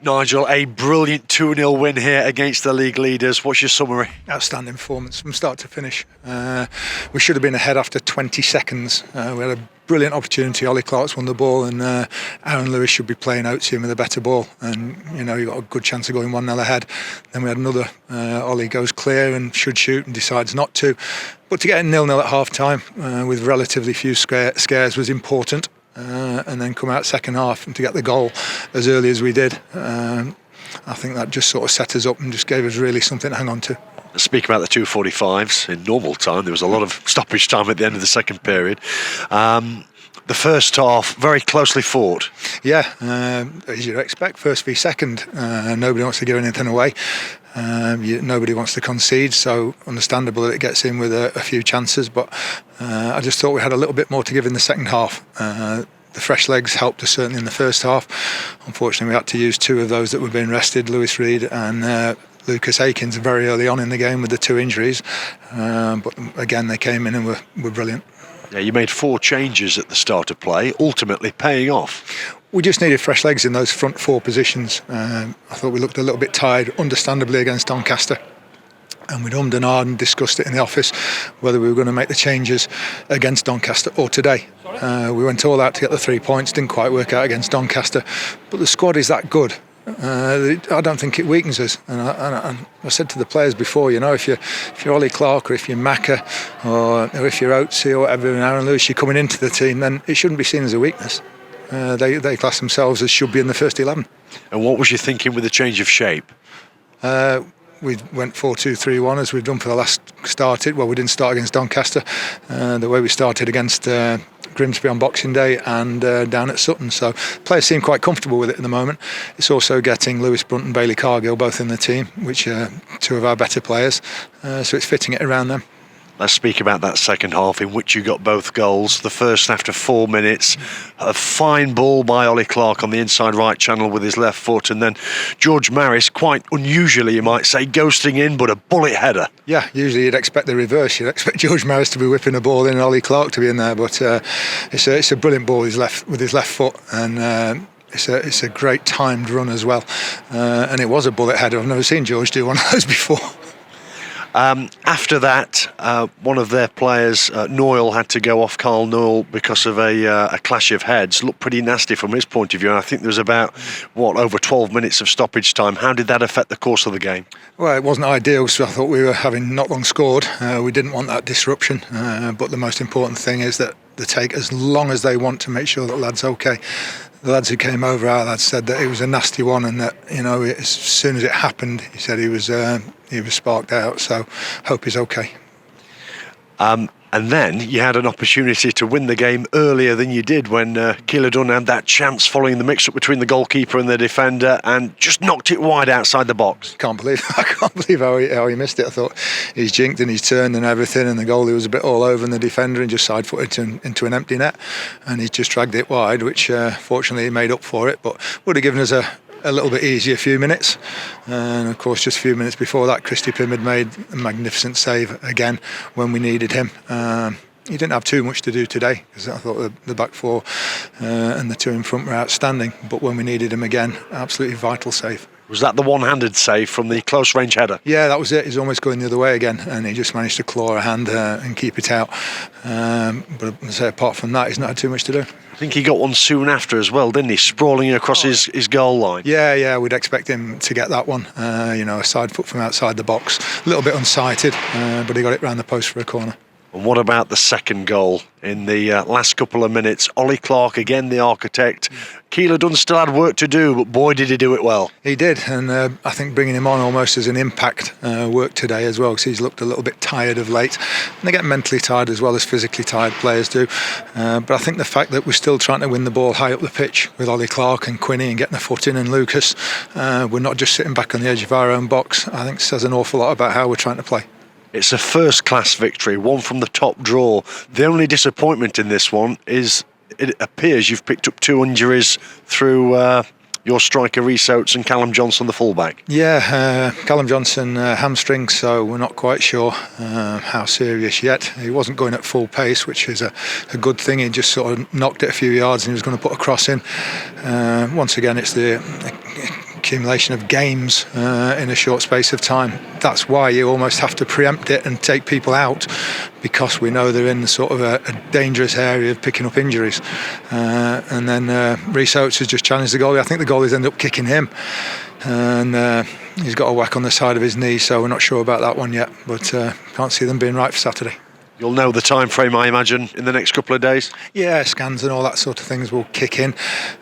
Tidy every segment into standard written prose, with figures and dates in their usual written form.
Nigel, a brilliant 2-0 win here against the league leaders. What's your summary? Outstanding performance from start to finish. We should have been ahead after 20 seconds. We had a brilliant opportunity. Ollie Clark's won the ball, and Aaron Lewis should be playing out to him with a better ball. And you got a good chance of going 1-0 ahead. Then we had another. Ollie goes clear and should shoot and decides not to. But to get a 0-0 at half time with relatively few scares was important. And then come out second half and to get the goal as early as we did, I think that just sort of set us up and just gave us really something to hang on to. Speak about the 2:45s. In normal time, there was a lot of stoppage time at the end of the second period. The first half, very closely fought. Yeah, as you'd expect, first v second. Nobody wants to give anything away. Nobody wants to concede, so understandable that it gets in with a few chances, but I just thought we had a little bit more to give in the second half. The fresh legs helped us certainly in the first half. Unfortunately, we had to use two of those that were being rested, Lewis Reed and Lucas Akins, very early on in the game with the two injuries, but again they came in and were brilliant. Yeah, you made 4 changes at the start of play, ultimately paying off. We just needed fresh legs in those front 4 positions. I thought we looked a little bit tired, understandably, against Doncaster. And we'd ummed and ahed and discussed it in the office whether we were going to make the changes against Doncaster or today. We went all out to get the 3 points, didn't quite work out against Doncaster. But the squad is that good. I don't think it weakens us. And I said to the players before, if you're Ollie Clark or if you're Macca or if you're Oatsy or whatever, and Aaron Lewis, you're coming into the team, then it shouldn't be seen as a weakness. They class themselves as should be in the first 11. And what was you thinking with the change of shape? We went 4-2-3-1 as we've done for the last started. Well, we didn't start against Doncaster. The way we started against Grimsby on Boxing Day and down at Sutton. So players seem quite comfortable with it at the moment. It's also getting Lewis Brunt and Bailey Cargill both in the team, which are 2 of our better players. So it's fitting it around them. Let's speak about that second half in which you got both goals. The first after 4 minutes, a fine ball by Ollie Clark on the inside right channel with his left foot, and then George Maris, quite unusually you might say, ghosting in, but a bullet header. Yeah, usually you'd expect the reverse. You'd expect George Maris to be whipping a ball in and Ollie Clark to be in there, but it's a brilliant ball with his left foot, and it's a great timed run as well, and it was a bullet header. I've never seen George do one of those before. After that, one of their players, Noyle, had to go off, Carl Noyle, because of a clash of heads. Looked pretty nasty from his point of view, and I think there was about, over 12 minutes of stoppage time. How did that affect the course of the game? Well, it wasn't ideal, so I thought we were having not long scored. We didn't want that disruption, but the most important thing is that they take as long as they want to make sure that lad's okay. The lads who came over, our lads, said that it was a nasty one, and that as soon as it happened, he said he was sparked out. So hope he's okay. And then you had an opportunity to win the game earlier than you did when Keeler Dunn had that chance following the mix-up between the goalkeeper and the defender and just knocked it wide outside the box. I can't believe how he missed it. I thought he's jinked and he's turned and everything, and the goalie was a bit all over, and the defender and just side-footed into an empty net, and he's just dragged it wide, which fortunately he made up for it, but would have given us a little bit easier few minutes. And of course, just a few minutes before that, Christy Pym had made a magnificent save again when we needed him. He didn't have too much to do today, because I thought the back 4 and the 2 in front were outstanding, but when we needed him again, absolutely vital save. Was that the one-handed save from the close range header? Yeah, that was it. He's almost going the other way again, and he just managed to claw a hand and keep it out. But I say, apart from that, he's not had too much to do. I think he got one soon after as well, didn't he? Sprawling across his goal line. Yeah, we'd expect him to get that one. A side foot from outside the box. A little bit unsighted, but he got it round the post for a corner. And what about the second goal in the last couple of minutes? Ollie Clark, again the architect. Keeler Dunn still had work to do, but boy did he do it well. He did, and I think bringing him on almost as an impact worked today as well, because he's looked a little bit tired of late. And they get mentally tired as well as physically tired players do. But I think the fact that we're still trying to win the ball high up the pitch with Ollie Clark and Quinny and getting the foot in, and Lucas, we're not just sitting back on the edge of our own box, I think says an awful lot about how we're trying to play. It's a first-class victory, one from the top draw. The only disappointment in this one is it appears you've picked up 2 injuries through your striker Rhys Oates and Callum Johnson, the fullback. Yeah, Callum Johnson hamstring, so we're not quite sure how serious yet. He wasn't going at full pace, which is a good thing. He just sort of knocked it a few yards and he was going to put a cross in. Once again, it's the accumulation of games in a short space of time. That's why you almost have to preempt it and take people out, because we know they're in sort of a dangerous area of picking up injuries. And then Rhys Oates has just challenged the goalie. I think the goalie's ended up kicking him, and he's got a whack on the side of his knee, so we're not sure about that one yet, but can't see them being right for Saturday. You'll know the time frame, I imagine, in the next couple of days? Yeah, scans and all that sort of things will kick in,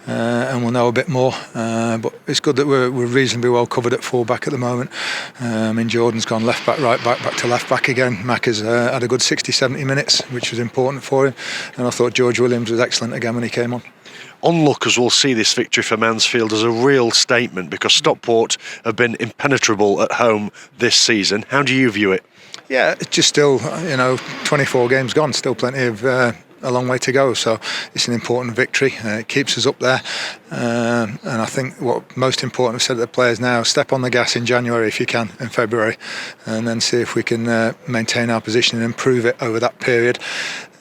and we'll know a bit more. But it's good that we're reasonably well covered at full-back at the moment. Jordan's gone left-back, right-back, back to left-back again. Mac has had a good 60-70 minutes, which was important for him. And I thought George Williams was excellent again when he came on. Onlookers will see this victory for Mansfield as a real statement, because Stockport have been impenetrable at home this season. How do you view it? Yeah, it's just still, 24 games gone, still plenty of a long way to go. So it's an important victory. It keeps us up there. And I think what most important, I've said to the players now, step on the gas in January if you can, in February, and then see if we can maintain our position and improve it over that period.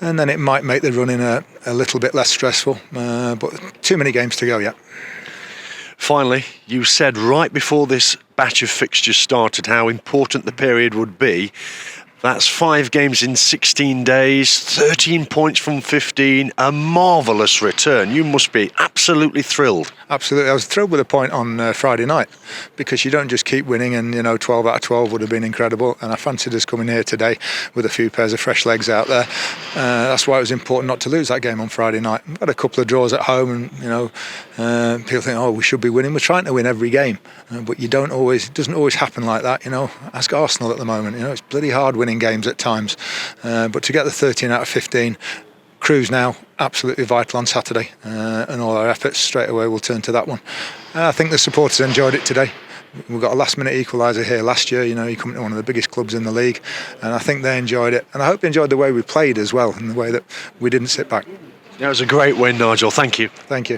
And then it might make the running a little bit less stressful. But too many games to go yet. Finally, you said right before this batch of fixtures started how important the period would be. That's 5 games in 16 days, 13 points from 15, a marvellous return. You must be absolutely thrilled. Absolutely. I was thrilled with the point on Friday night, because you don't just keep winning, and 12 out of 12 would have been incredible, and I fancied us coming here today with a few pairs of fresh legs out there. That's why it was important not to lose that game on Friday night. We've had a couple of draws at home, and people think, we should be winning. We're trying to win every game, but it doesn't always happen like that. Ask Arsenal at the moment. It's bloody hard winning games at times, but to get the 13 out of 15, Crewe's now absolutely vital on Saturday, and all our efforts straight away will turn to that one. I think the supporters enjoyed it today. We got a last-minute equaliser here last year. You come to one of the biggest clubs in the league, and I think they enjoyed it. And I hope they enjoyed the way we played as well, and the way that we didn't sit back. It was a great win, Nigel. Thank you. Thank you.